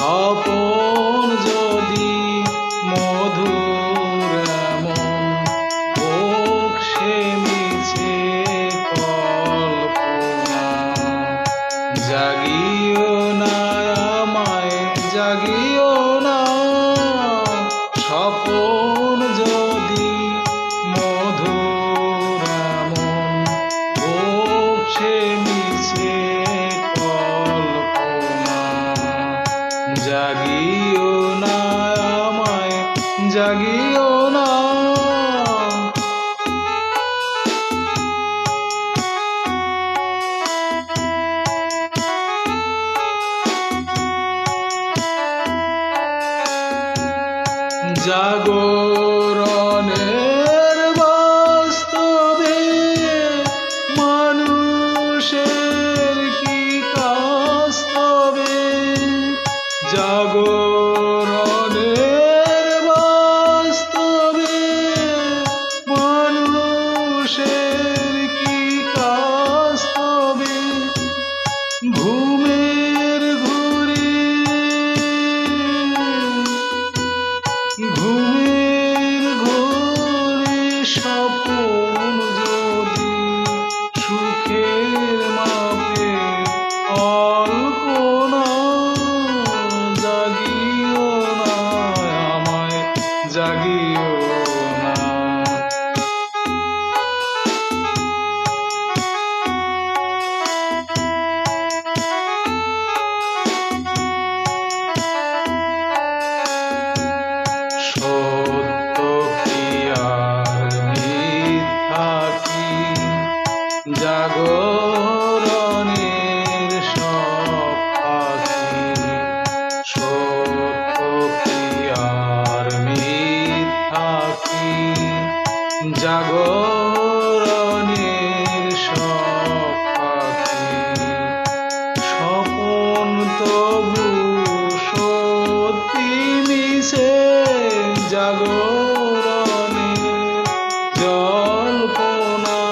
স্বপন যদি মধুর এমন হোক সে মিছে কল্পনা। জাগিও না আমায় জাগিও না, স্বপন যদি মধুর এমন হোক সে মিছে কল্পনা। জাগিও না আমায় জাগিও না। জাগরণের বাস্তবে মানুষের কি কাস্তবে। জাগরণের বাস্তবে মানুষের কি কাস্তবে। ঘুমের ঘুরে স্বপন যদি সুখের মাপে অল্পনা। জাগিও না আমায় জাগিও না। জাগরণের সব পাখি সত্য কি আর মিথ্যা কি। জাগরণের সব পাখি স্বপন তবু সত্যি মিশে। জাগরণের জল্পনায়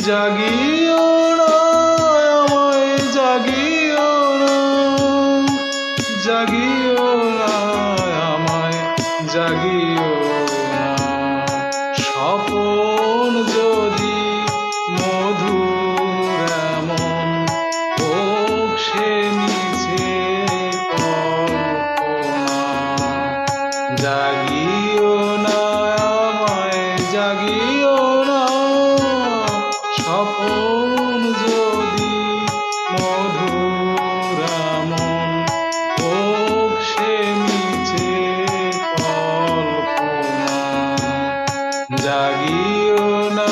জাগিও না আমায় জাগিও না। জাগিও না আমায় জাগিও না। স্বপন যদি মধুর এমন হোক সে মিছে কল্পনা। জাগিও না আমায় জাগিও না। স্বপন যদি মধুর এমন হোক সে মিছে কল্পনা। জাগিও না